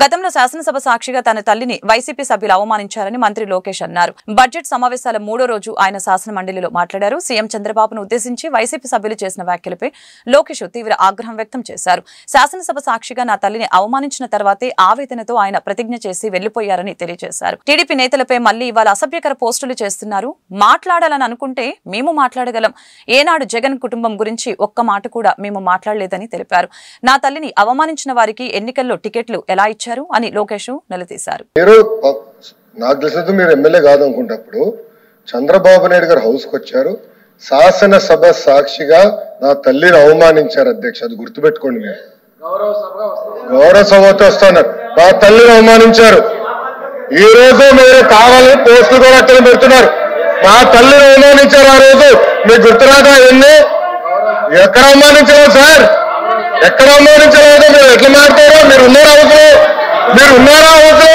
గతంలో శాసనసభ సాక్షిగా తన తల్లిని వైసీపీ సభ్యులు అవమానించారని మంత్రి లోకేష్ అన్నారు. బడ్జెట్ సమావేశాల 3వ రోజు ఆయన శాసన మండలిలో మాట్లాడారు. సీఎం చంద్రబాబును ఉద్దేశించి వైసీపీ సభ్యులు చేసిన వ్యాఖ్యలపై లోకేష్ తీవ్ర ఆగ్రహం వ్యక్తం చేశారు. శాసనసభ సాక్షిగా నా తల్లిని అవమానించిన తర్వాతే ఆవేదనతో ఆయన ప్రతిజ్ఞ చేసి వెళ్లిపోయారని తెలియజేశారు. టీడీపీ నేతలపై మళ్లీ ఇవాళ అసభ్యకర పోస్టులు చేస్తున్నారు. మాట్లాడాలని అనుకుంటే మేము మాట్లాడగలం. ఏనాడు జగన్ కుటుంబం గురించి ఒక్క మాట కూడా మేము మాట్లాడలేదని తెలిపారు. నా తల్లిని అవమానించిన వారికి ఎన్నికల్లో టికెట్లు ఎలా అని లోకేష్ నిలదీశారు. నాకు తెలిసినంత మీరు ఎమ్మెల్యే కాదనుకుంటప్పుడు చంద్రబాబు నాయుడు గారు హౌస్ కు వచ్చారు. శాసనసభ సాక్షిగా నా తల్లిని అవమానించారు అధ్యక్ష. అది గుర్తుపెట్టుకోండి. మీరు గౌరవ సభతో వస్తున్నారు. నా తల్లిని అవమానించారు. ఈ రోజు మీరు కావాలని పోస్టులు కూడా అక్కడ పెడుతున్నారు. మా తల్లిని అవమానించారు. ఆ రోజు మీకు గుర్తురాదా? ఎన్ని ఎక్కడ అవమానించారు సార్? ఎక్కడ అవమానించలేదు? మీరు ఎట్లా మాట్లాడారో? మీరు ఉన్నారా హౌస్లో?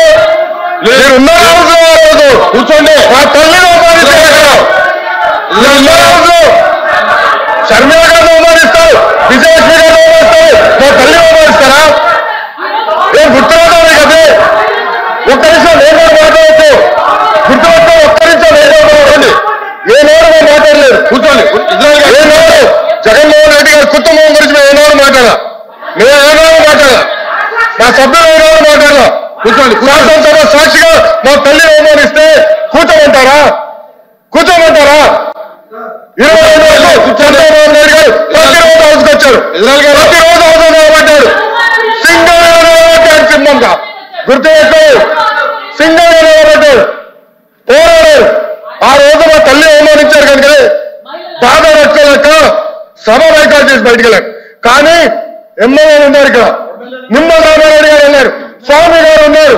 కూర్చోండి. మా తల్లిని అవమానించారు. షర్మిల గారిని అవమానిస్తారు, విజయలక్ష్మి గారిని అవమానిస్తారు, మా తల్లిని అవమానిస్తారా? నేను గుర్తురాదా కదే? ఒక్క నిమిషం నేను మాట్లాడవచ్చు. గుర్తుపట్టు. ఒక్క నిమిషం నేను మాట్లాడండి. ఏ నోరు మేము మాట్లాడలేదు. కూర్చోండి. ఏ నోరు జగన్మోహన్ రెడ్డి గారి కుటుంబం గురించి మేము ఏనాడు మాట్లాడా? మేము ఏనాడు మాట్లాడా? మా సభ్యులు ఏనాడు మాట్లాడా? కూర్చోండి. శాసనసభ సాక్షిగా మా తల్లిని అవమానిస్తే కూర్చోమంటారా? 25 ఏళ్ళు చంద్రబాబు నాయుడు గారు ప్రతిరోజు హౌస్కి వచ్చారు. ప్రతిరోజు హౌస్ నిలబడ్డాడు. సింగల్ నిలబడ్డాడు. సింహంగా గుర్తుపెట్టు. సింగల్ నిలబడ్డాడు. పోరాడారు. ఆ రోజు మా తల్లి అవమానించారు కనుక బాధ నచ్చలేక సభ బైకాట్ చేసి బయటకు వెళ్ళారు. కానీ ఎమ్మెల్యేలు ఉన్నారు. ఇక్కడ నిమ్మల రామారెడ్డి గారు ఉన్నారు, స్వామి గారు ఉన్నారు,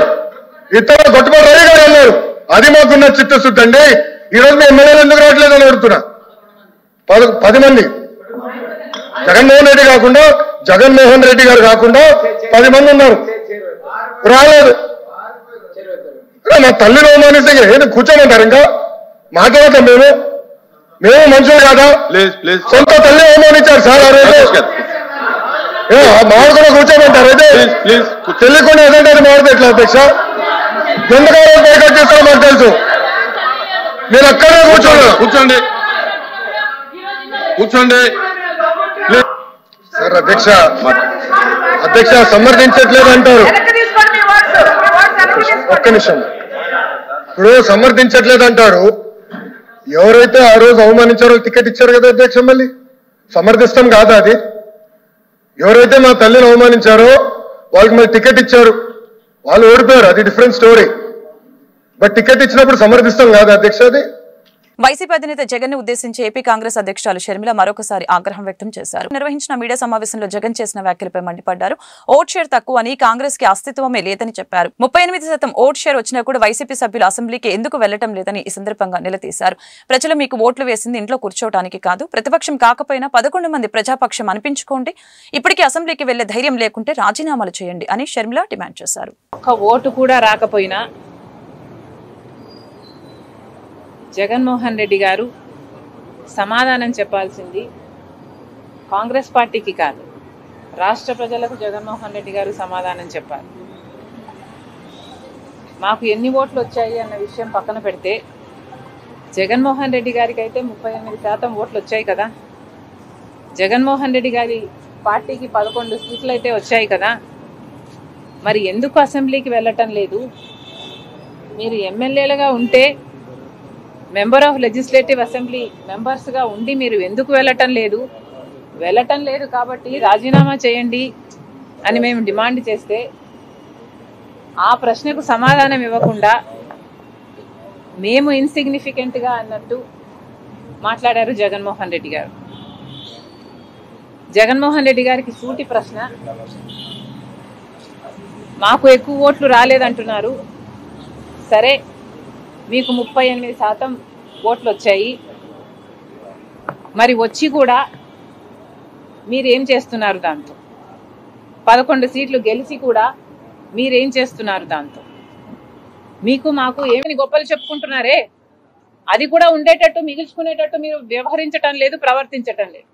ఇతర గొట్టపల్లి రవి గారు ఉన్నారు. అది మాకున్న చిత్తశుద్ధి అండి. ఈరోజు మీ ఎమ్మెల్యేలు ఎందుకు రావట్లేదు అని అడుగుతున్నా. 10 మంది జగన్మోహన్ రెడ్డి గారు కాకుండా 10 మంది ఉన్నారు. రాలేదు. మా తల్లిని అవమానిస్తే ఏదో కూర్చోమంటారు? ఇంకా మాట్లాడతాం. మేము మనుషులు కాదా? సొంత తల్లి అవమానించారు సార్. ఆ రోజు మాకు కూడా కూర్చోమంటారు. అయితే తెలియకుండా ఏదంటే అది మాడితే ఎట్లా అధ్యక్ష? ఎందుకు బైకాట్ చేస్తారో మాకు తెలుసు. మీరు అక్కడే కూర్చోండి. సార్ అధ్యక్ష సమర్థించట్లేదు అంటారు. ఒక్క నిమిషం. ఇప్పుడు సమర్థించట్లేదు అంటారు. ఎవరైతే ఆ రోజు అవమానించారో టికెట్ ఇచ్చారు కదా అధ్యక్ష. మళ్ళీ సమర్థిస్తాం కాదా? అది ఎవరైతే మా తల్లిని అవమానించారో వాళ్ళకి మళ్ళీ టికెట్ ఇచ్చారు. వాళ్ళు ఓడిపోయారు. అది డిఫరెంట్ స్టోరీ. బట్ టికెట్ ఇచ్చినప్పుడు సమర్థిస్తాం కాదా అధ్యక్ష? అది వైసీపీ అధినేత జగన్ ను ఉద్దేశించి ఏపీ కాంగ్రెస్ అధ్యక్షురాలు షర్మిల మరొకసారి ఆగ్రహం వ్యక్తం చేశారు. నిర్వహించిన మీడియా సమావేశంలో జగన్ చేసిన వ్యాఖ్యలపై మండిపడ్డారు. ఓట్ షేర్ తక్కువని, కాంగ్రెస్ కి అస్తిత్వమే లేదని చెప్పారు. 38% ఓట్ షేర్ వచ్చినా కూడా వైసీపీ సభ్యులు అసెంబ్లీకి ఎందుకు వెళ్లటం లేదని ఈ సందర్భంగా నిలదీశారు. ప్రజలు మీకు ఓట్లు వేసింది ఇంట్లో కూర్చోవడానికి కాదు. ప్రతిపక్షం కాకపోయినా 11 మంది ప్రజాపక్షం అనిపించుకోండి. ఇప్పటికీ అసెంబ్లీకి వెళ్లే ధైర్యం లేకుంటే రాజీనామాలు చేయండి అని షర్మిల డిమాండ్ చేశారు. ఒక్క ఓటు కూడా రాకపోయినా జగన్మోహన్ రెడ్డి గారు సమాధానం చెప్పాల్సింది కాంగ్రెస్ పార్టీకి కాదు, రాష్ట్ర ప్రజలకు జగన్మోహన్ రెడ్డి గారు సమాధానం చెప్పాలి. మాకు ఎన్ని ఓట్లు వచ్చాయి అన్న విషయం పక్కన పెడితే జగన్మోహన్ రెడ్డి గారికి అయితే 38% ఓట్లు వచ్చాయి కదా. జగన్మోహన్ రెడ్డి గారి పార్టీకి 11 సీట్లు అయితే వచ్చాయి కదా. మరి ఎందుకు అసెంబ్లీకి వెళ్ళటం లేదు? మీరు ఎమ్మెల్యేలుగా ఉంటే మెంబర్ ఆఫ్ లెజిస్లేటివ్ అసెంబ్లీ మెంబర్స్గా ఉండి మీరు ఎందుకు వెళ్ళటం లేదు కాబట్టి రాజీనామా చేయండి అని మేము డిమాండ్ చేస్తే ఆ ప్రశ్నకు సమాధానం ఇవ్వకుండా మేము ఇన్సిగ్నిఫికెంట్గా అన్నట్టు మాట్లాడారు జగన్మోహన్ రెడ్డి గారు. జగన్మోహన్ రెడ్డి గారికి సూటి ప్రశ్న, మాకు ఎక్కువ ఓట్లు రాలేదంటున్నారు. సరే, మీకు 38% ఓట్లు వచ్చాయి. మరి వచ్చి కూడా మీరేం చేస్తున్నారు దాంతో? 11 సీట్లు గెలిచి కూడా మీరేం చేస్తున్నారు దాంతో? మీకు మాకు ఏమని గొప్పలు చెప్పుకుంటున్నారే, అది కూడా ఉండేటట్టు మిగిల్చుకునేటట్టు మీరు వ్యవహరించటం లేదు, ప్రవర్తించటం లేదు.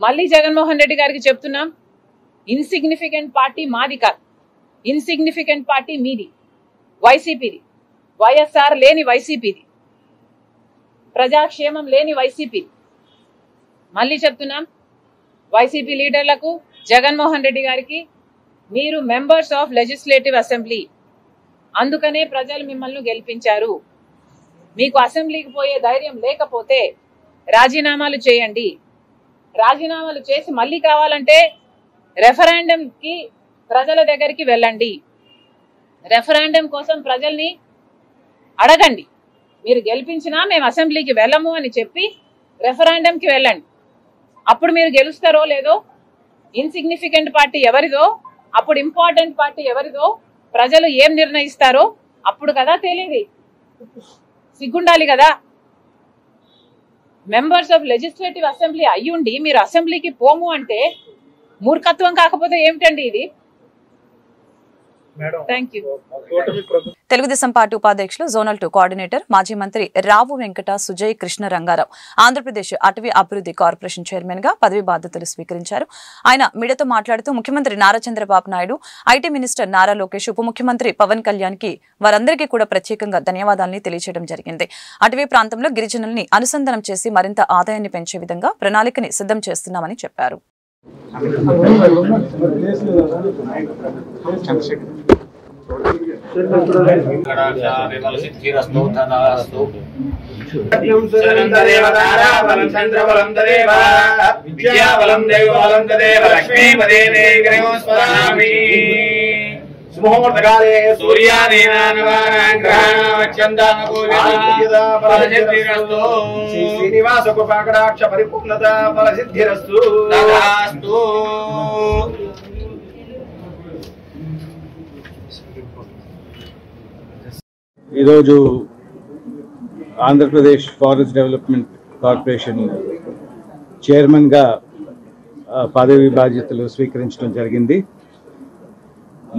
మళ్ళీ జగన్మోహన్ రెడ్డి గారికి చెప్తున్నాం, ఇన్సిగ్నిఫికెంట్ పార్టీ మాది కాదు. ఇన్సిగ్నిఫికెంట్ పార్టీ మీది, వైసీపీది. వైఎస్ఆర్ లేని వైసీపీది, ప్రజాక్షేమం లేని వైసీపీది. మళ్ళీ చెప్తున్నాం, వైసీపీ లీడర్లకు, జగన్మోహన్ రెడ్డి గారికి, మీరు మెంబర్స్ ఆఫ్ లెజిస్లేటివ్ అసెంబ్లీ, అందుకనే ప్రజలు మిమ్మల్ని గెలిపించారు. మీకు అసెంబ్లీకి పోయే ధైర్యం లేకపోతే రాజీనామాలు చేయండి. రాజీనామాలు చేసి మళ్ళీ కావాలంటే రెఫరెండంకి ప్రజల దగ్గరికి వెళ్ళండి. రెఫరెండం కోసం ప్రజల్ని అడగండి. మీరు గెలిపించినా మేము అసెంబ్లీకి వెళ్ళము అని చెప్పి రెఫరెండంకి వెళ్ళండి. అప్పుడు మీరు గెలుస్తారో లేదో, ఇన్సిగ్నిఫికెంట్ పార్టీ ఎవరిదో, అప్పుడు ఇంపార్టెంట్ పార్టీ ఎవరిదో, ప్రజలు ఏం నిర్ణయిస్తారో అప్పుడు కదా తెలియదు. సిగ్గుండాలి కదా. మెంబర్స్ ఆఫ్ లెజిస్లేటివ్ అసెంబ్లీ అయ్యుండి మీరు అసెంబ్లీకి పోము అంటే మూర్ఖత్వం కాకపోతే ఏమిటండి ఇది? తెలుగుదేశం పార్టీ ఉపాధ్యక్షులు జోనల్ 2 కోఆర్డినేటర్ మాజీ మంత్రి రావు వెంకట సుజయ్ కృష్ణ రంగారావు ఆంధ్రప్రదేశ్ అటవీ అభివృద్ధి కార్పొరేషన్ చైర్మన్ గా పదవి బాధ్యతలు స్వీకరించారు. ఆయన మీడియాతో మాట్లాడుతూ ముఖ్యమంత్రి నారా చంద్రబాబు నాయుడు, ఐటీ మినిస్టర్ నారా లోకేష్, ఉప ముఖ్యమంత్రి పవన్ కళ్యాణ్ కి వారందరికీ కూడా ప్రత్యేకంగా ధన్యవాదాలని తెలియజేయడం జరిగింది. అటవీ ప్రాంతంలో గిరిజనుల్ని అనుసంధానం చేసి మరింత ఆదాయాన్ని పెంచే విధంగా ప్రణాళికని సిద్ధం చేస్తున్నామని చెప్పారు. ముహూర్తకాలే శ్రీనివాస కృపాకటాక్ష పరిపూర్ణత ఫలసిద్ధిరస్తు. ఈరోజు ఆంధ్రప్రదేశ్ ఫారెస్ట్ డెవలప్మెంట్ కార్పొరేషన్ చైర్మన్గా పదవి బాధ్యతలు స్వీకరించడం జరిగింది.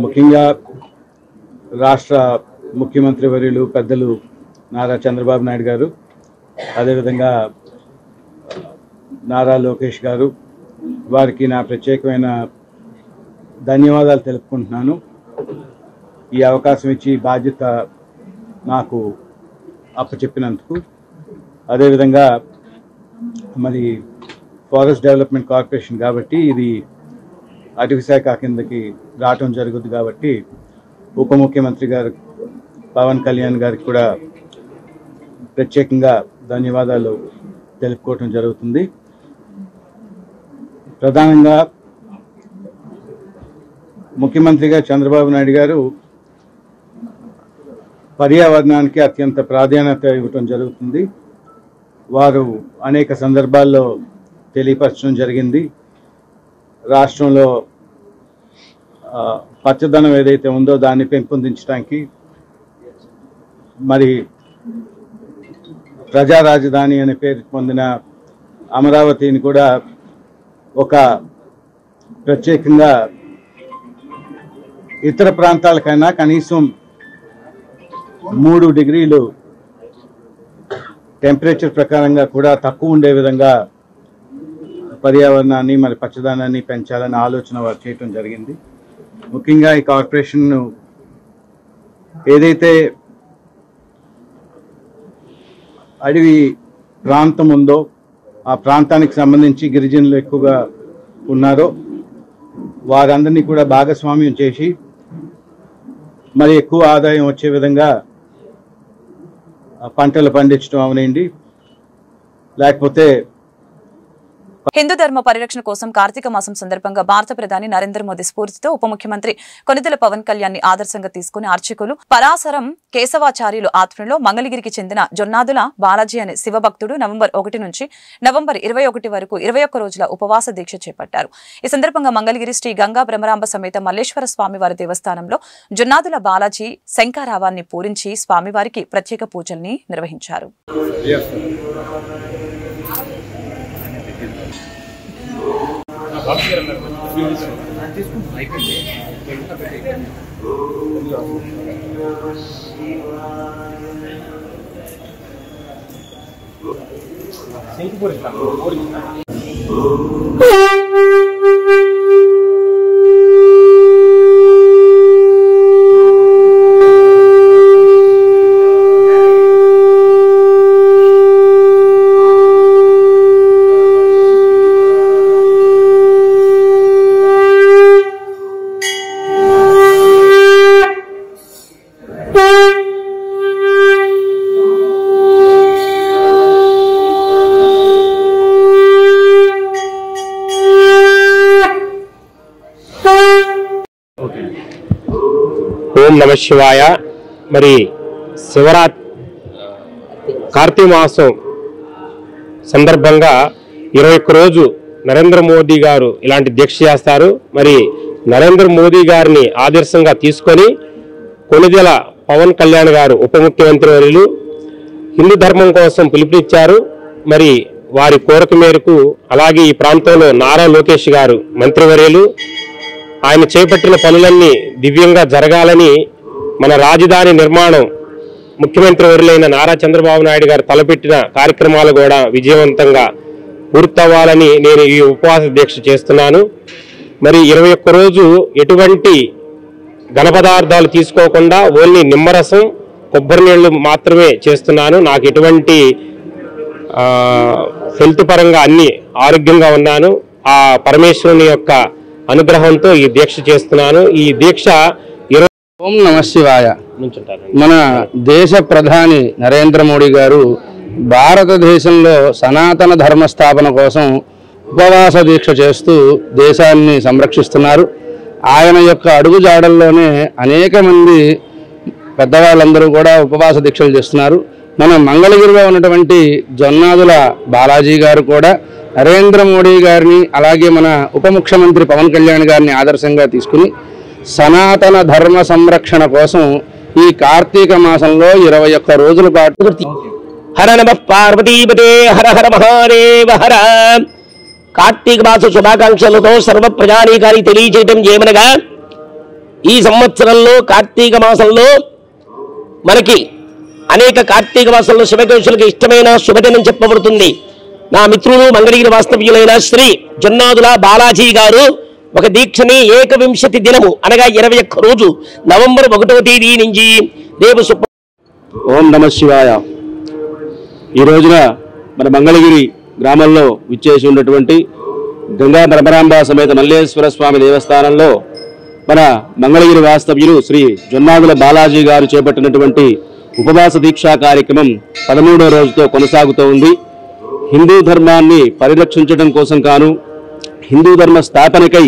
ముఖ్యంగా రాష్ట్ర ముఖ్యమంత్రి వర్యులు పెద్దలు నారా చంద్రబాబు నాయుడు గారు, అదేవిధంగా నారా లోకేష్ గారు, వారికి నా ప్రత్యేకమైన ధన్యవాదాలు తెలుపుకుంటున్నాను. ఈ అవకాశం ఇచ్చి బాధ్యత నాకు అప్పచెప్పినందుకు. అదేవిధంగా మరి ఫారెస్ట్ డెవలప్మెంట్ కార్పొరేషన్ కాబట్టి ఇది అటవీ శాఖ కిందకి రావటం జరుగుతుంది కాబట్టి ఉప ముఖ్యమంత్రి గారు పవన్ కళ్యాణ్ గారికి కూడా ప్రత్యేకంగా ధన్యవాదాలు తెలుపుకోవటం జరుగుతుంది. ప్రధానంగా ముఖ్యమంత్రిగా చంద్రబాబు నాయుడు గారు పర్యావరణానికి అత్యంత ప్రాధాన్యత ఇవ్వటం జరుగుతుంది. వారు అనేక సందర్భాల్లో తెలియపరచడం జరిగింది. రాష్ట్రంలో పచ్చదనం ఏదైతే ఉందో దాన్ని పెంపొందించడానికి మరి ప్రజా రాజధాని అనే పేరు పొందిన అమరావతిని కూడా ఒక ప్రత్యేకంగా ఇతర ప్రాంతాలకైనా కనీసం 3 డిగ్రీలు టెంపరేచర్ ప్రకారంగా కూడా తక్కువ ఉండే విధంగా పర్యావరణాన్ని మరి పచ్చదనాన్ని పెంచాలనే ఆలోచన వారు చేయటం జరిగింది. ముఖ్యంగా ఈ కార్పొరేషన్ ఏదైతే అడవి ప్రాంతం ఉందో ఆ ప్రాంతానికి సంబంధించి గిరిజనులు ఎక్కువగా ఉన్నారో వారందరినీ కూడా భాగస్వామ్యం చేసి మరి ఎక్కువ ఆదాయం వచ్చే విధంగా పంటలు పండించడం అవనండి, లేకపోతే హిందూ ధర్మ పరిరక్షణ కోసం కార్తీక మాసం సందర్భంగా భారత ప్రధాని నరేంద్ర మోదీ స్ఫూర్తితో ఉప ముఖ్యమంత్రి కొనిదెల పవన్ కళ్యాణ్ ని ఆదర్శంగా తీసుకుని అర్చకులు పరాశరం కేశవాచార్యులు ఆధ్వర్యంలో మంగళగిరికి చెందిన జొన్నాదుల బాలాజీ అనే శివభక్తుడు నవంబర్ 1 నుంచి నవంబర్ 21 వరకు 21 రోజుల ఉపవాస దీక్ష చేపట్టారు. ఈ సందర్భంగా మంగళగిరి శ్రీ గంగా బ్రహ్మరాంబ సమేత మల్లేశ్వర స్వామివారి దేవస్థానంలో జొన్నాదుల బాలాజీ శంఖారావాన్ని పూరించి స్వామివారికి ప్రత్యేక పూజల్ని నిర్వహించారు. ఓం నమ శివాయ. మరి కార్తీక మాసం సందర్భంగా 21 రోజు నరేంద్ర మోదీ గారు ఇలాంటి దీక్ష చేస్తారు. మరి నరేంద్ర మోదీ గారిని ఆదర్శంగా తీసుకొని కొణిదెల పవన్ కళ్యాణ్ గారు ఉప ముఖ్యమంత్రి వర్యులు హిందూ ధర్మం కోసం పిలుపునిచ్చారు. మరి వారి కోరిక మేరకు అలాగే ఈ ప్రాంతంలో నారా లోకేష్ గారు మంత్రివర్యులు ఆయన చేపట్టిన పనులన్నీ దివ్యంగా జరగాలని మన రాజధాని నిర్మాణం ముఖ్యమంత్రి వర్యులైన నారా చంద్రబాబు నాయుడు గారు తలపెట్టిన కార్యక్రమాలు కూడా విజయవంతంగా పూర్తవ్వాలని నేను ఈ ఉపవాస దీక్ష చేస్తున్నాను. మరి 21 రోజు ఎటువంటి ఘన పదార్థాలు తీసుకోకుండా ఓన్లీ నిమ్మరసం కొబ్బరి నీళ్లు మాత్రమే చేస్తున్నాను. నాకు ఎటువంటి హెల్త్ పరంగా అన్ని ఆరోగ్యంగా ఉన్నాను. ఆ పరమేశ్వరుని యొక్క అనుగ్రహంతో ఈ దీక్ష చేస్తున్నాను. ఈ దీక్ష ఓం నమ శివాయ. మన దేశ ప్రధాని నరేంద్ర మోడీ గారు భారతదేశంలో సనాతన ధర్మ స్థాపన కోసం ఉపవాస దీక్ష చేస్తూ దేశాన్ని సంరక్షిస్తున్నారు. ఆయన యొక్క అడుగుజాడల్లోనే అనేక మంది పెద్దవాళ్ళందరూ కూడా ఉపవాస దీక్షలు చేస్తున్నారు. మన మంగళగిరిలో ఉన్నటువంటి జొన్నాదుల బాలాజీ గారు కూడా నరేంద్ర మోడీ గారిని అలాగే మన ఉప ముఖ్యమంత్రి పవన్ కళ్యాణ్ గారిని ఆదర్శంగా తీసుకుని సనాతన ధర్మ సంరక్షణ కోసం ఈ కార్తీక మాసంలో 21 రోజుల పాటు హర నమ పార్వతీపతే హర హర మహాదేవ హర. కార్తీక మాస శుభాకాంక్షలతో సర్వ ప్రజానీకానికి తెలియచేయటం ఏమనగా ఈ సంవత్సరంలో కార్తీక మాసంలో మనకి అనేక కార్తీక మాసంలో శుభాకాంక్షలకు ఇష్టమైన శుభదినం చెప్పబడుతుంది. నా మిత్రులు మంగళగిరి వాస్తవ్యులైన శ్రీ జొన్నాదుల బాలాజీ గారు ఒక దీక్షని 21 దినము అనగా 21 రోజు నవంబర్ 1వ తేదీ నుంచి రేపు ఓం నమ శివాయ. ఈ రోజున మన మంగళగిరి గ్రామంలో విచ్చేసి ఉన్నటువంటి గంగా భ్రమరాంబ సమేత మల్లేశ్వర స్వామి దేవస్థానంలో మన మంగళగిరి వాస్తవ్యులు శ్రీ జొన్నాదుల బాలాజీ గారు చేపట్టినటువంటి ఉపవాస దీక్షా కార్యక్రమం 13వ రోజుతో కొనసాగుతూ ఉంది. హిందూ ధర్మాన్ని పరిరక్షించడం కోసం కాను హిందూ ధర్మ స్థాపనకై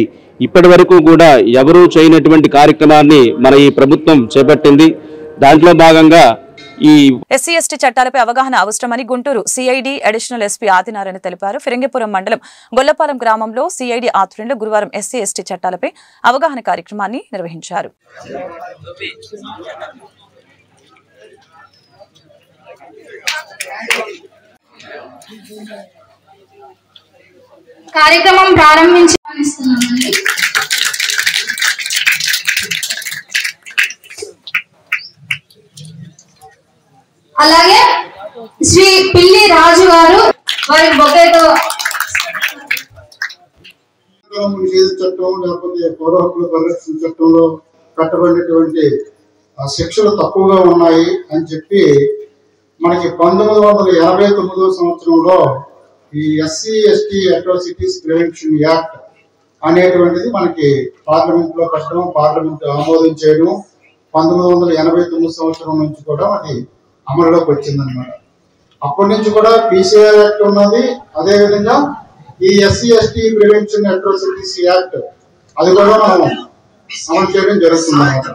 ఇప్పటి వరకు కూడా ఎవరూ చేయనటువంటి కార్యక్రమాన్ని మన ఈ ప్రభుత్వం చేపట్టింది. దాంట్లో భాగంగా ఈ ఎస్సీ ఎస్టీ చట్టాలపై అవగాహన అవసరమని Guntur CID additional SP Adinarayana తెలిపారు. ఫిరంగిపురం మండలం గొల్లపాలెం గ్రామంలో సిఐడి ఆధ్వర్యంలో గురువారం ఎస్సీ ఎస్టీ చట్టాలపై అవగాహన కార్యక్రమాన్ని నిర్వహించారు. కార్యక్రమం ప్రారంభించామనిస్తున్నామండి. అలాగే శ్రీ పిల్లి రాజు గారు వారి బొకేతో చట్టం లేకపోతే పౌర హక్కుల పరిరక్షణ చట్టంలో కట్టబడినటువంటి శిక్షలు తక్కువగా ఉన్నాయి అని చెప్పి మనకి 1989వ సంవత్సరంలో ఈ SC ST atrocities prevention act అనేటువంటిది మనకి పార్లమెంట్ లో పెట్టడం, పార్లమెంట్ ఆమోదం చేయడం 1989 సంవత్సరం నుంచి కూడా అది అమలులోకి వచ్చిందనమాట. అప్పటి నుంచి కూడా పీసీఆర్ యాక్ట్ ఉన్నది. అదేవిధంగా ఈ SC ST prevention atrocities act అది కూడా మనం అమలు చేయడం జరుగుతుంది అన్నమాట.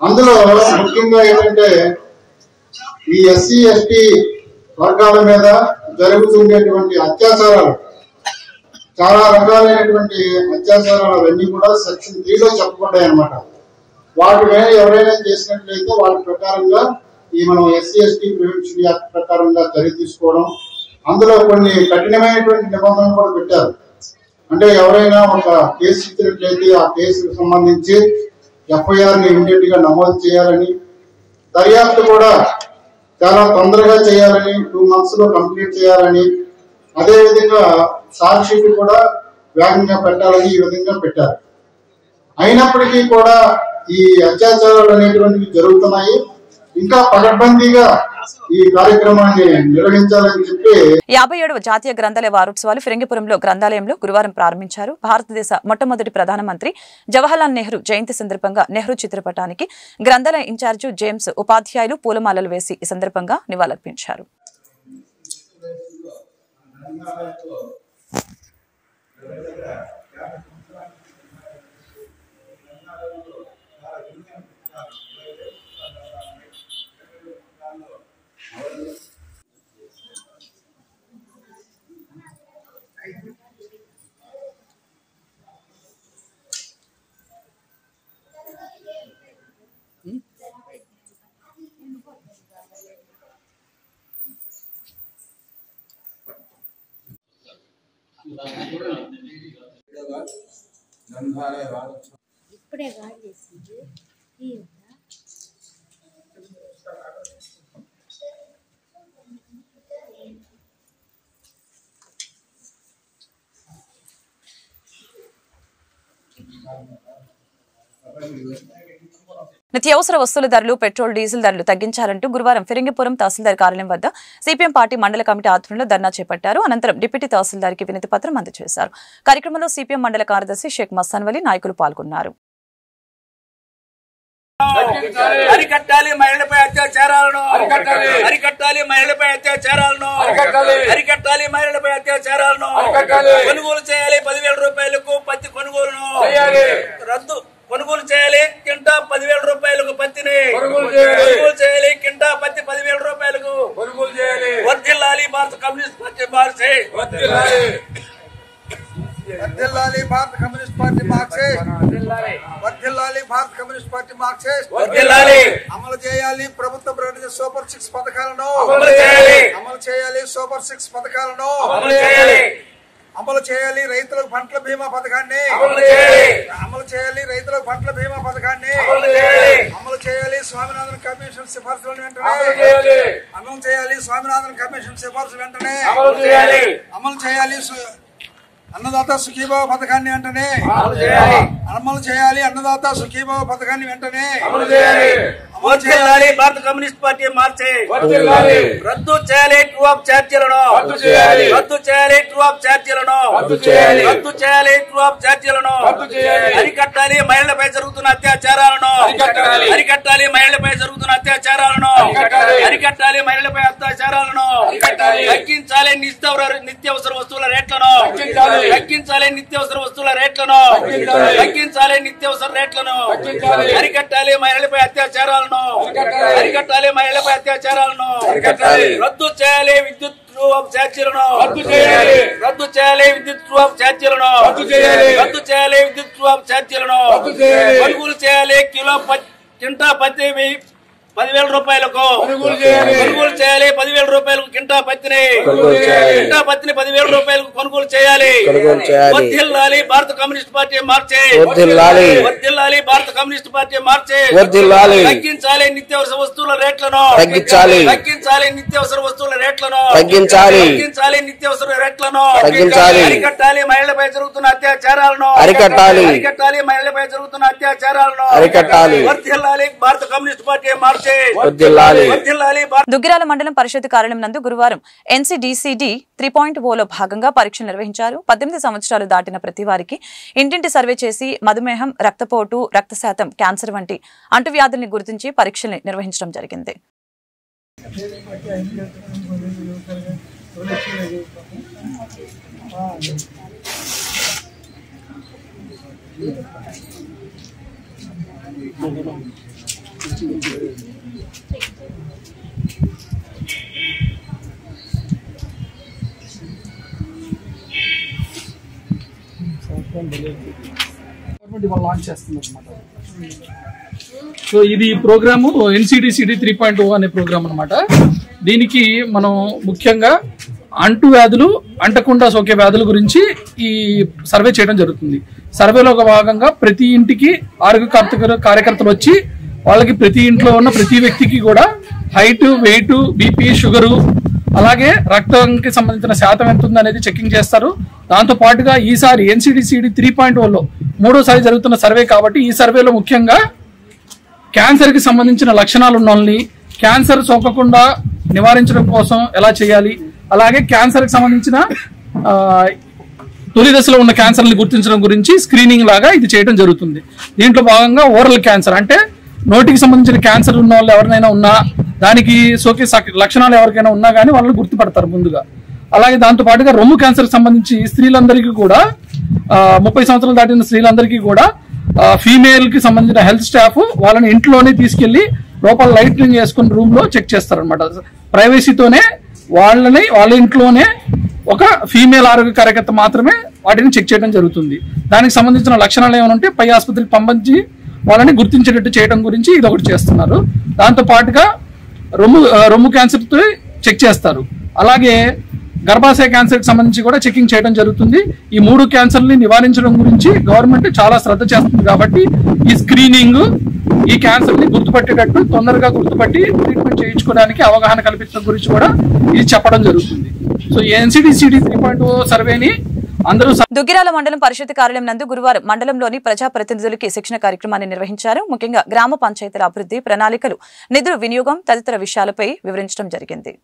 అందులో ముఖ్యంగా ఏంటంటే ఈ ఎస్సీ ఎస్టీ వర్గాల మీద జరుగుతుండేటువంటి అత్యాచారాలు, చాలా రకాలైనటువంటి అత్యాచారాలు అవన్నీ కూడా సెక్షన్ 3లో చెప్పబడ్డాయి అన్నమాట. వాటి మీద ఎవరైనా చేసినట్లయితే వాటి ప్రకారంగా ఈ మనం ఎస్సీ ఎస్టీ ప్రివెన్షన్ యాక్ట్ ప్రకారంగా చర్య తీసుకోవడం, అందులో కొన్ని కఠినమైనటువంటి నిబంధనలు కూడా పెట్టారు. అంటే ఎవరైనా ఒక కేసు ఇచ్చినట్లయితే ఆ కేసుకు సంబంధించి ఎఫ్ఐఆర్ని ఇమీడియట్ గా నమోదు చేయాలని, దర్యాప్తు కూడా చాలా తొందరగా చేయాలని, 2 months లో కంప్లీట్ చేయాలని, అదేవిధంగా ఛార్జ్ షీట్ కూడా వేగంగా పెట్టాలని ఈ విధంగా పెట్టారు. అయినప్పటికీ కూడా ఈ అత్యాచారాలు అనేటువంటివి జరుగుతున్నాయి. ఇంకా పకడ్బందీగా ఈ కార్యక్రమాన్ని నిర్వహించాలని చెప్పి 57వ జాతీయ గ్రంథాలయ వారోత్సవాలు ఫిరంగిపురంలో గ్రంథాలయంలో గురువారం ప్రారంభించారు. భారతదేశ మొట్టమొదటి ప్రధానమంత్రి జవహర్లాల్ నెహ్రూ జయంతి సందర్భంగా నెహ్రూ చిత్రపటానికి గ్రంథాలయ ఇన్ఛార్జి జేమ్స్ ఉపాధ్యాయులు పూలమాలలు వేసి ఈ సందర్భంగా నివాళులర్పించారు. ఇప్పుడే గాడి చేసింది నిత్యావసర వస్తువుల ధరలు పెట్రోల్ డీజిల్ ధరలు తగ్గించాలంటూ గురువారం ఫిరంగిపురం తహసీల్దార్ కార్యాలయం వద్ద సిపిఎం పార్టీ మండల కమిటీ ఆధ్వర్యంలో ధర్నా చేపట్టారు. అనంతరం డిప్యూటీ తహసీల్దార్కి వినతి పత్రం అందజేశారు. కార్యక్రమంలో సిపిఎం మండల కార్యదర్శి షేక్ మస్తాన్ వలి నాయకులు పాల్గొన్నారు. అరికట్టాలి మహిళలపై అత్యాచారాలను, అరికట్టాలి మహిళలపై అత్యాచారాలను, అరికట్టాలి మహిళలపై అత్యాచారాలను, కొనుగోలు చేయాలి 10,000 రూపాయలకు పత్తి కొనుగోలును రద్దు, కొనుగోలు చేయాలి కింటా 10,000 రూపాయలకు పత్తిని కొనుగోలు చేయాలి, కింటా పత్తి 10,000 రూపాయలకు కొనుగోలు చేయాలి. వర్ధిల్లాలి భారత కమ్యూనిస్ట్ పార్టీ మార్క్సిస్ట్, వర్ధిల్లాలి భారత కమ్యూనిస్ట్ పార్టీ మార్క్సిస్ట్, వర్ధిల్లాలి భారత కమ్యూనిస్ట్ పార్టీ మార్క్సిస్ట్, అమలు చేయాలి ప్రభుత్వ ప్రకటించిన సూపర్ 6 పథకాలను, అమలు చేయాలి సూపర్ 6 పథకాలను, అమలు చేయాలి రైతులకు పంటల బీమా పథకాన్ని, అమలు చేయాలి రైతులకు పంటల బీమా పథకాన్ని, అమలు చేయాలి స్వామినాథన్ కమిషన్ సిఫార్సులను వెంటనే అమలు చేయాలి, స్వామినాథన్ కమిషన్ సిఫార్సులు వెంటనే అమలు చేయాలి, అన్నదాత సుఖీభావ పథకాన్ని వెంటనే అమలు చేయాలి, అన్నదాత సుఖీభావ పథకాన్ని వెంటనే వర్ధిల్లాలి భారత కమ్యూనిస్ట్ పార్టీ మార్క్సిస్ట్, రద్దు చేయాలి ట్రూ ఆఫ్ ఛార్జీలను, రద్దు చేయాలి ట్రూ ఆఫ్ ఛార్జీలను, రద్దు చేయాలి ట్రూ ఆఫ్ ఛార్జీలను, అరికట్టాలి మహిళలపై జరుగుతున్న అత్యాచారాలను, అరికట్టాలి మహిళలపై జరుగుతున్న అత్యాచారాలను, అరికట్టాలి మహిళలపై అత్యాచారాలను, తగ్గించాలి నిత్యావసర వస్తువుల రేట్లను, తగ్గించాలి నిత్యావసర వస్తువుల రేట్లను, తగ్గించాలి నిత్యావసర రేట్లను, అరికట్టాలి మహిళలపై అత్యాచారాలను, అరికట్టాలి మహిళలపై అత్యాచారాలను, రద్దు చేయాలి విద్యుత్ ట్రూ ఆఫ్ ఛార్జీలను, రద్దు చేయాలి విద్యుత్ ట్రూ ఆఫ్ ఛార్జీలను, రద్దు చేయాలి విద్యుత్ ట్రూ ఆఫ్ ఛార్జీలను, కొనుగోలు చేయాలి కింటా పత్తి 10,000 రూపాయలకు కొనుగోలు చేయాలి, 10,000 రూపాయలకు కింటా పత్తిని 10,000 రూపాయలకు కొనుగోలు చేయాలి. వర్ధిల్లాలి భారత కమ్యూనిస్ట్ పార్టీ మార్క్సిస్ట్, వర్ధిల్లాలి భారత కమ్యూనిస్ట్ పార్టీ మార్క్సిస్ట్, తగ్గించాలి నిత్యావసర వస్తువుల రేట్లను, తగ్గించాలి నిత్యావసర వస్తువుల రేట్లను, తగ్గించాలి నిత్యావసర రేట్లను, అరికట్టాలి మహిళలపై జరుగుతున్న అత్యాచారాలను, అరికట్టాలి మహిళలపై జరుగుతున్న అత్యాచారాలను, వర్ధిల్లాలి భారత కమ్యూనిస్ట్ పార్టీ మార్క్సిస్ట్. దుగ్గిరాల మండలం పరిషత్ కార్యాలయం నందు గురువారం NCDCD 3.0లో భాగంగా పరీక్షలు నిర్వహించారు. 18 సంవత్సరాలు దాటిన ప్రతి వారికి ఇంటింటి సర్వే చేసి మధుమేహం, రక్తపోటు, రక్తశాతం, క్యాన్సర్ వంటి అంటువ్యాధుల్ని గుర్తించి పరీక్షలు నిర్వహించడం జరిగింది. లాంచ్ చేస్తుంది అనమాట. సో ఇది ప్రోగ్రాము NCDCD 3.0 అనే ప్రోగ్రామ్ అనమాట. దీనికి మనం ముఖ్యంగా అంటు వ్యాధులు, అంటకుండా సోకే వ్యాధుల గురించి ఈ సర్వే చేయడం జరుగుతుంది. సర్వేలో ఒక భాగంగా ప్రతి ఇంటికి ఆరోగ్య కార్యకర్తలు వచ్చి వాళ్ళకి ప్రతి ఇంట్లో ఉన్న ప్రతి వ్యక్తికి కూడా హైట్, వెయిట్, బీపీ, షుగరు, అలాగే రక్తానికి సంబంధించిన శాతం ఎంత ఉంది అనేది చెకింగ్ చేస్తారు. దాంతో పాటుగా ఈసారి NCDCD 3.0లో 3వసారి జరుగుతున్న సర్వే కాబట్టి ఈ సర్వేలో ముఖ్యంగా క్యాన్సర్కి సంబంధించిన లక్షణాలు ఉన్న వాళ్ళని క్యాన్సర్ సోకకుండా నివారించడం కోసం ఎలా చేయాలి, అలాగే క్యాన్సర్కి సంబంధించిన తొలి దశలో ఉన్న క్యాన్సర్ని గుర్తించడం గురించి స్క్రీనింగ్ లాగా ఇది చేయడం జరుగుతుంది. దీంట్లో భాగంగా ఓరల్ క్యాన్సర్ అంటే నోటికి సంబంధించిన క్యాన్సర్ ఉన్న వాళ్ళు ఎవరినైనా ఉన్నా, దానికి సోకే లక్షణాలు ఎవరికైనా ఉన్నా కానీ వాళ్ళని గుర్తుపడతారు ముందుగా. అలాగే దాంతో పాటుగా రొమ్ము క్యాన్సర్ సంబంధించి స్త్రీలందరికీ కూడా 30 సంవత్సరాలు దాటిన స్త్రీలందరికీ కూడా ఫీమేల్ కి సంబంధించిన హెల్త్ స్టాఫ్ వాళ్ళని ఇంట్లోనే తీసుకెళ్లి లోపల లైటింగ్ చేసుకుని రూమ్ లో చెక్ చేస్తారనమాట. ప్రైవసీతోనే వాళ్ళ ఇంట్లోనే ఒక ఫీమేల్ ఆరోగ్య కార్యకర్త మాత్రమే వాటిని చెక్ చేయడం జరుగుతుంది. దానికి సంబంధించిన లక్షణాలు ఏమైనా ఉంటే పై ఆసుపత్రికి పంపించి వాళ్ళని గుర్తించేటట్టు చేయడం గురించి ఇది ఒకటి చేస్తున్నారు. దాంతో పాటుగా రొమ్ము క్యాన్సర్తో చెక్ చేస్తారు. అలాగే గర్భాశయ క్యాన్సర్కి సంబంధించి కూడా చెకింగ్ చేయడం జరుగుతుంది. ఈ 3 క్యాన్సర్ని నివారించడం గురించి గవర్నమెంట్ చాలా శ్రద్ధ చేస్తుంది. కాబట్టి ఈ స్క్రీనింగ్ ఈ క్యాన్సర్ని గుర్తుపట్టేటట్టు తొందరగా గుర్తుపట్టి ట్రీట్మెంట్ చేయించుకోవడానికి అవగాహన కల్పించడం గురించి కూడా ఇది చెప్పడం జరుగుతుంది. సో ఈ NCD-CD 3.0 సర్వేని అందరూ దుగ్గిరాల మండలం పరిషత్ కార్యాలయం నందు గురువారం మండలంలోని ప్రజాప్రతినిధులకి శిక్షణ కార్యక్రమాన్ని నిర్వహించారు. ముఖ్యంగా గ్రామ పంచాయతీల అభివృద్ధి ప్రణాళికలు, నిధుల వినియోగం తదితర విషయాలపై వివరించడం జరిగింది.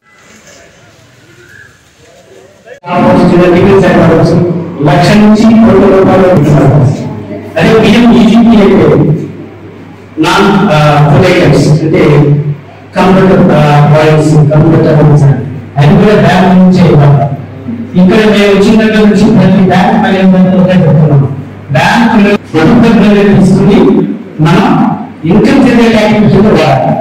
లక్ష నుంచి కోట్ల రూపాయలు అదే PMEGP అయితే నాన్ ఫుడ్ ఐటమ్స్ అంటే కంప్యూటర్ ఫైల్స్, కంప్యూటర్ అది కూడా బ్యాంక్ నుంచే ఇవ్వాలి. ఇక్కడ మేము వచ్చిన దగ్గర నుంచి ప్రతి బ్యాంక్ పెడుతున్నాం. బ్యాంకులో ప్రభుత్వం తీసుకుని మనం ఇన్కమ్ జనరేట్ యాక్టివిటీలో వాడాలి.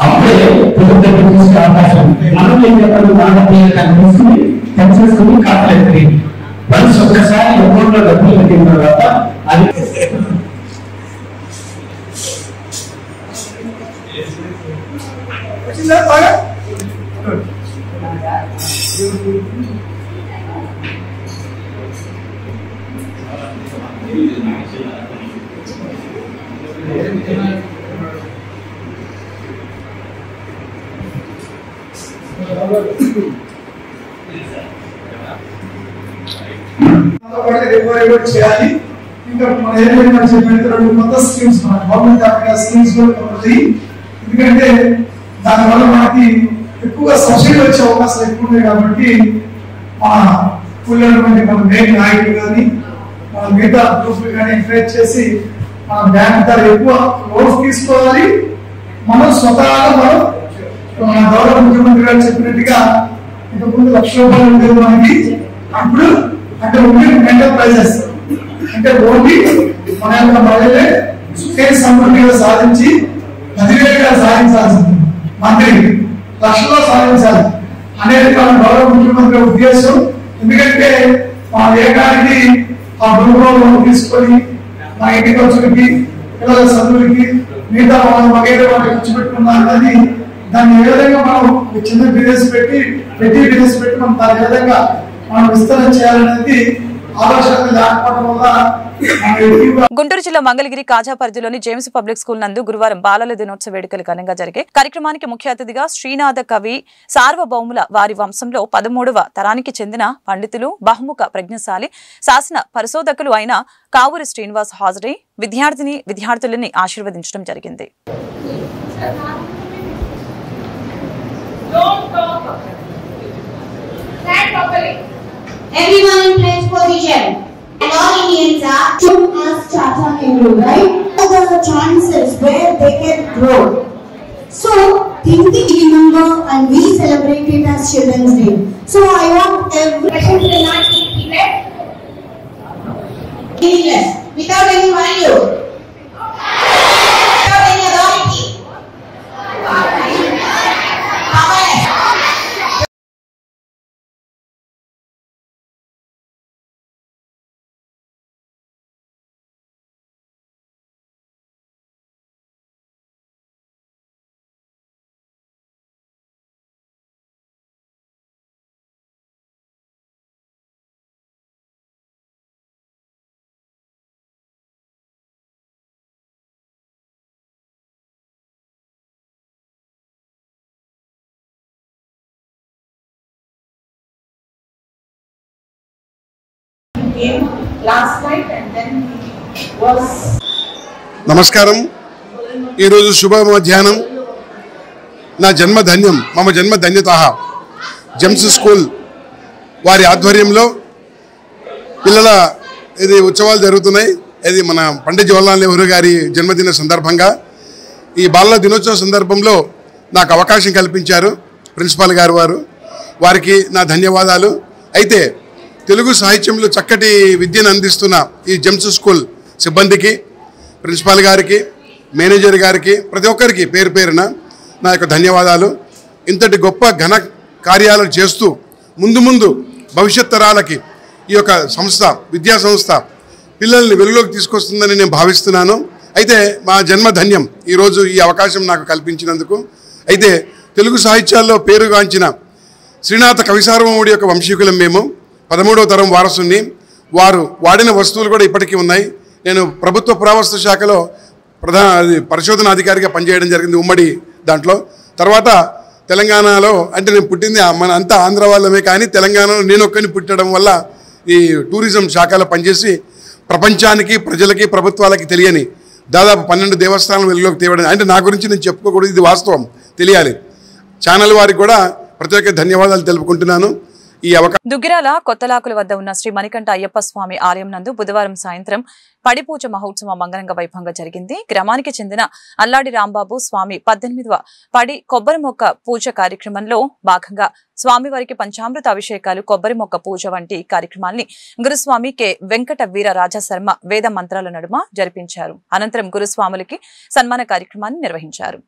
అప్పుడే ప్రభుత్వం తీసుకునే అవకాశం. మనం ఏం చెప్పాలి, తీసుకుని తీసుకుని ఖాతాలు ఎత్తి వన్స్ ఒక్కసారి అకౌంట్ లో డబ్బులు పెట్టిన తర్వాత అది చేయాలి. ఇంకా మన ఏమైనా చెప్పిన కొత్త స్కీమ్స్ మన గవర్నమెంట్ స్కీమ్స్ ఉంటాయి. ఎందుకంటే దానివల్ల మనకి ఎక్కువగా సబ్సిడీ వచ్చే అవకాశాలు ఎక్కువ ఉన్నాయి. కాబట్టి మన కూలినటువంటి మన మెయిన్ నాయకులు కానీ మన మిగతా గ్రూపులు కానీ ఎంకరేజ్ చేసి మన బ్యాంక్ ద్వారా ఎక్కువ లోన్స్ తీసుకోవాలి. మనం స్వతహాగా మన గౌరవ ముఖ్యమంత్రి గారు చెప్పినట్టుగా ఇంతకుముందు 1,00,000 రూపాయలు ఉండేది మనకి. అప్పుడు అంటే ఓన్లీ మెంటల్ ప్రైజెస్ అంటే ఓన్లీ మన యొక్క మహిళలే సుఖేణ సమృద్ధిగా సాధించి 10,000గా సాధించాల్సింది. మంత్రి లక్షలో సాధించాలి అనేది మన గౌరవ ముఖ్యమంత్రి ఉద్దేశం. ఎందుకంటే మా ఏకానికి ఆ గృహంలో తీసుకొని మా ఇంటి ఖర్చులకి, పిల్లల చదువులకి, మిగతా వగైరా వాళ్ళకి ఖర్చు పెట్టుకున్నాం. అనేది దాన్ని ఏ విధంగా మనం చిన్న బిజినెస్ పెట్టి మనం దాని విధంగా మనం విస్తరణ చేయాలనేది గుంటూరు జిల్లా మంగళగిరి కాజా పరిధిలోని జేమ్స్ పబ్లిక్ స్కూల్ నందు గురువారం బాలల దినోత్సవ వేడుకలు ఘనంగా జరిగాయి. కార్యక్రమానికి ముఖ్య అతిథిగా శ్రీనాథ కవి సార్వభౌముల వారి వంశంలో 13వ తరానికి చెందిన పండితులు, బహుముఖ ప్రజ్ఞశాలి, శాసన పరిశోధకులు అయిన కావూరి శ్రీనివాస్ హాజరై విద్యార్థులని ఆశీర్వదించడం జరిగింది. Everyone in place position. And all Indians are should ask Tata Nehru, right? What are the chances where they can grow? So, think remember and we celebrate it as Children's Day. So, I want everyone to not keep it meaningless, without any value, without any authority. Last night and then was నమస్కారం. ఈరోజు శుభ మధ్యాహ్నం. నా జన్మ ధన్యం, మమ జన్మ ధన్యతః. Gems school వారి ఆధ్వర్యంలో పిల్లల ఇది ఉత్సవాలు జరుగుతున్నాయి. ఇది మన పండిత్ జవహర్లాల్ నెహ్రూ గారి జన్మదిన సందర్భంగా ఈ బాలల దినోత్సవ సందర్భంలో నాకు అవకాశం కల్పించారు ప్రిన్సిపాల్ గారు. వారికి నా ధన్యవాదాలు. అయితే తెలుగు సాహిత్యంలో చక్కటి విద్యను అందిస్తున్న ఈ జెమ్స్ స్కూల్ సిబ్బందికి, ప్రిన్సిపాల్ గారికి, మేనేజర్ గారికి, ప్రతి ఒక్కరికి పేరు పేరున నా యొక్క ధన్యవాదాలు. ఇంతటి గొప్ప ఘన కార్యాలు చేస్తూ ముందు భవిష్యత్ తరాలకి ఈ యొక్క సంస్థ, విద్యా సంస్థ పిల్లల్ని వెలుగులోకి తీసుకొస్తుందని నేను భావిస్తున్నాను. అయితే మా జన్మ ధన్యం ఈరోజు ఈ అవకాశం నాకు కల్పించినందుకు. అయితే తెలుగు సాహిత్యాల్లో పేరుగాంచిన శ్రీనాథ కవిసార్వముడి యొక్క వంశీకులం మేము. 13వ తరం వారసుని. వారు వాడిన వస్తువులు కూడా ఇప్పటికీ ఉన్నాయి. నేను ప్రభుత్వ పురావస్తు శాఖలో పరిశోధనాధికారిగా పనిచేయడం జరిగింది ఉమ్మడి దాంట్లో. తర్వాత తెలంగాణలో అంటే నేను పుట్టింది మన అంతా ఆంధ్ర వాళ్ళమే, కానీ తెలంగాణలో నేను ఒక్కని పుట్టడం వల్ల ఈ టూరిజం శాఖలో పనిచేసి ప్రపంచానికి ప్రజలకి ప్రభుత్వాలకి తెలియని దాదాపు 12 దేవస్థానాలు వెలుగులోకి తేవడం అంటే నా గురించి నేను చెప్పుకోకూడదు, ఇది వాస్తవం, తెలియాలి. ఛానల్ వారికి కూడా ప్రత్యేక ధన్యవాదాలు తెలుపుకుంటున్నాను. ఈ అవకాశం దుగ్గిరాల కొత్తలాకుల వద్ద ఉన్న శ్రీ మణికంఠ అయ్యప్ప స్వామి ఆలయం నందు బుధవారం సాయంత్రం పడిపూజ మహోత్సవం అంగరంగ వైభవంగా జరిగింది. గ్రామానికి చెందిన అల్లాడి రాంబాబు స్వామి 18వ పడి కొబ్బరి మొక్క పూజ కార్యక్రమంలో భాగంగా స్వామివారికి పంచామృత అభిషేకాలు, కొబ్బరి మొక్క పూజ వంటి కార్యక్రమాల్ని గురుస్వామి కె వెంకట వీర రాజశర్మ వేద మంత్రాల నడుమ జరిపించారు. అనంతరం గురుస్వాములకి సన్మాన కార్యక్రమాన్ని నిర్వహించారు.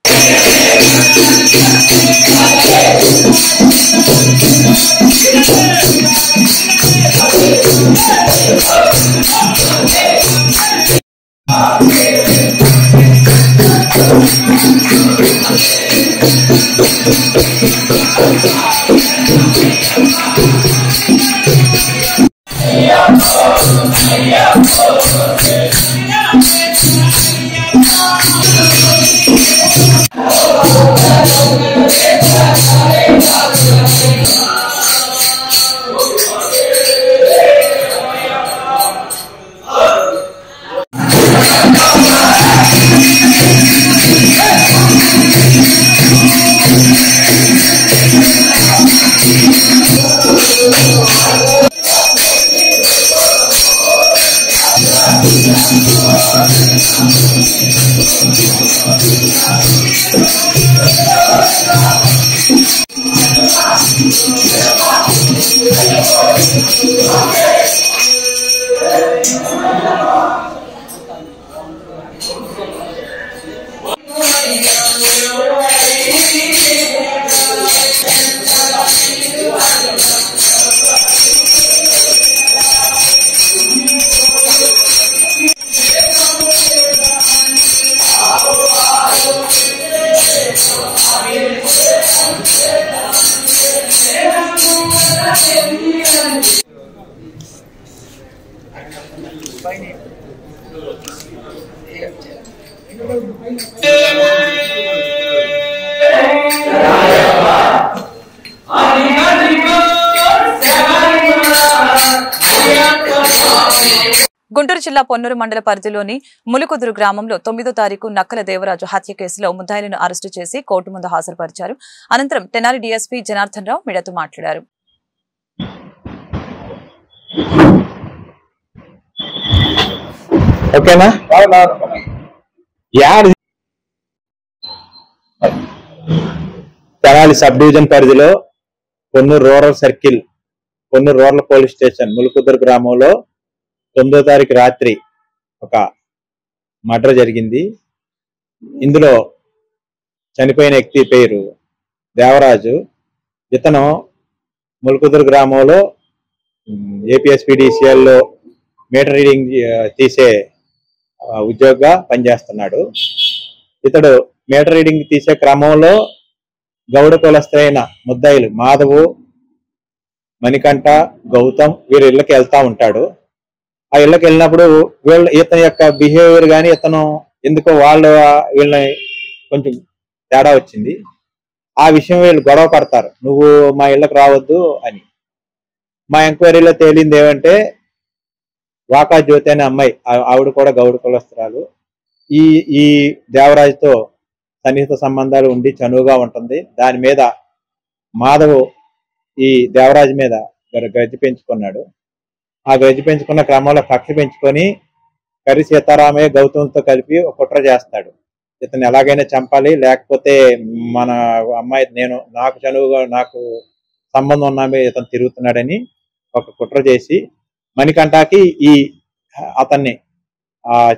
గుంటూరు జిల్లా పొన్నూరు మండల పరిధిలోని ములుకుదురు గ్రామంలో 9వ తారీఖు నక్కల దేవరాజు హత్య కేసులో ముద్దాయిలను అరెస్టు చేసి కోర్టు ముందు హాజరుపరిచారు. అనంతరం తెనాలి డీఎస్పీ జనార్దన్ రావు మీడియాతో మాట్లాడారు. తెనాలి సబ్ డివిజన్ పరిధిలో Ponnuru rural circle, Ponnuru rural police station Mulukuduru గ్రామంలో 9వ తారీఖు రాత్రి ఒక మర్డర్ జరిగింది. ఇందులో చనిపోయిన వ్యక్తి పేరు దేవరాజు. ఇతను ములుకుదురు గ్రామంలో ఏపీఎస్పీడీసీఎల్లో మీటర్ రీడింగ్ తీసే ఉద్యోగిగా పనిచేస్తున్నాడు. ఇతడు మీటర్ రీడింగ్ తీసే క్రమంలో గౌడ కులస్తులైన ముద్దాయిలు మాధవు, మణికంఠ, గౌతమ్ వీరి ఇళ్ళకి వెళ్తా ఉంటాడు. ఆ ఇళ్ళకి వెళ్ళినప్పుడు ఇతని యొక్క బిహేవియర్ కానీ ఇతను ఎందుకో వీళ్ళని కొంచెం తేడా వచ్చింది. ఆ విషయం వీళ్ళు గొడవ పడతారు, నువ్వు మా ఇళ్ళకి రావద్దు అని. మా ఎంక్వైరీలో తేలింది ఏమంటే వాకా జ్యోతి అనే అమ్మాయి, ఆవిడ కూడా గౌడ కులస్తురాలు, ఈ దేవరాజుతో సన్నిహిత సంబంధాలు ఉండి చనువుగా ఉంటుంది. దాని మీద మాధవ్ ఈ దేవరాజు మీద గజ్జి పెంచుకున్నాడు. ఆ గజ్జి పెంచుకున్న క్రమంలో కక్ష పెంచుకొని కర్రి సీతారామయ్య గౌతమ్తో కలిపి ఒక కుట్ర చేస్తాడు. ఇతను ఎలాగైనా చంపాలి, లేకపోతే మన అమ్మాయి నాకు చనువుగా నాకు సంబంధం ఉన్నామే ఇతను తిరుగుతున్నాడని ఒక కుట్ర చేసి మణికంఠకి అతన్ని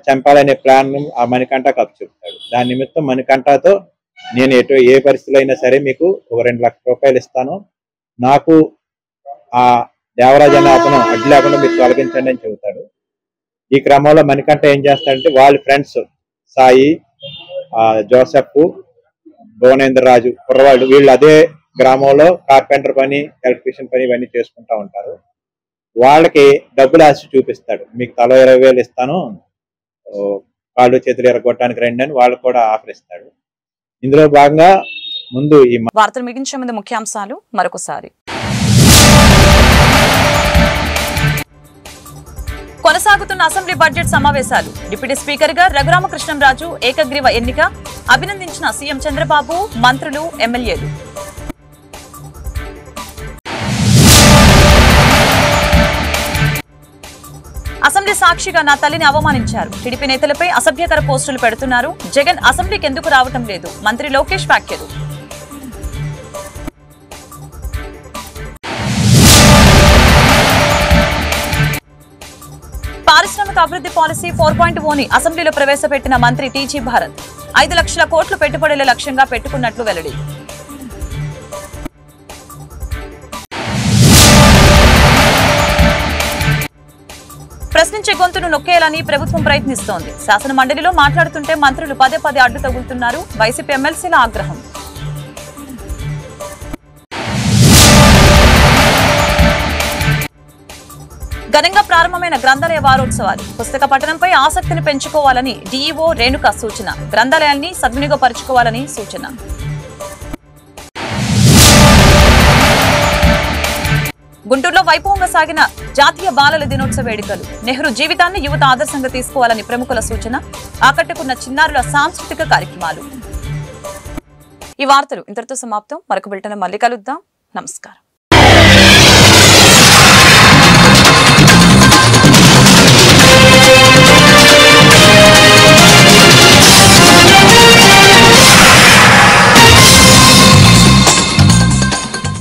చంపాలనే ప్లాన్ ఆ మణికంఠకి అప్పచెప్తాడు. దాని నిమిత్తం మణికంఠతో నేను ఏ పరిస్థితిలో అయినా సరే మీకు ఒక 2 లక్షల రూపాయలు ఇస్తాను, నాకు ఆ దేవరాజు అనే అతను అడ్డు లేకుండా మీరు తొలగించండి అని చెబుతాడు. ఈ క్రమంలో మణికంఠ ఏం చేస్తాడంటే వాళ్ళ ఫ్రెండ్స్ సాయి, జోసెఫ్, భువనేంద్ర రాజు కుర్రవాళ్ళు వీళ్ళు అదే గ్రామంలో కార్పెంటర్ పని, ఎలక్ట్రీషియన్ పని ఇవన్నీ చేసుకుంటా ఉంటారు. వాళ్ళకి డబ్బులు ఆశ చూపిస్తాడు, మీకు తలో 20,000 ఇస్తాను, కాళ్ళు చేతులు ఎరగొట్టడానికి రండి అని వాళ్ళు కూడా ఆఫర్ ఇస్తాడు. ఇందులో భాగంగా ముందు ఈ వార్తలు ముగించే ముందు ముఖ్యాంశాలు మరొకసారి. కొనసాగుతున్న అసెంబ్లీ బడ్జెట్ సమావేశాలు. డిప్యూటీ స్పీకర్ గా రఘురామకృష్ణంరాజు ఏకగ్రీవ ఎన్నిక. అభినందించిన సీఎం చంద్రబాబు, మంత్రులు, ఎమ్మెల్యేలు. అసెంబ్లీ సాక్షిగా నా తల్లిని అవమానించారు. టీడీపీ నేతలపై అసభ్యకర పోస్టులు పెడుతున్నారు. జగన్ అసెంబ్లీకి ఎందుకు రావటం లేదు? మంత్రి లోకేష్ వ్యాఖ్యలు. పారిశ్రామిక అభివృద్ధి పాలసీ 4.0ని అసెంబ్లీలో ప్రవేశపెట్టిన మంత్రి టీజీ భారత్. 5 లక్షల కోట్లు పెట్టుబడుల లక్ష్యంగా పెట్టుకున్నట్లు వెల్లడి. ప్రశ్నించే గొంతును నొక్కేయాలని ప్రభుత్వం ప్రయత్నిస్తోంది. శాసన మండలిలో మాట్లాడుతుంటే మంత్రులు పదే అడ్డు తగులుతున్నారు. వైసీపీ ఎమ్మెల్సీల ఆగ్రహం. ఘనంగా ప్రారంభమైన గ్రంథాలయ వారోత్సవాలు. పుస్తక పఠనంపై ఆసక్తిని పెంచుకోవాలని డీఈఓ రేణుక సూచన. గ్రంథాలయాన్ని సద్వినియోగపరుచుకోవాలని సూచన. గుంటూరులో వైభవంగా సాగిన జాతీయ బాలల దినోత్సవ వేడుకలు. నెహ్రూ జీవితాన్ని యువత ఆదర్శంగా తీసుకోవాలని ప్రముఖుల సూచన. ఆకట్టుకున్న చిన్నారుల సాంస్కృతిక కార్యక్రమాలు. ఈ వార్తలు ఇంతటితో సమాప్తం. మరొక బులెటిన్ మళ్ళీ కలుద్దాం. నమస్కారం.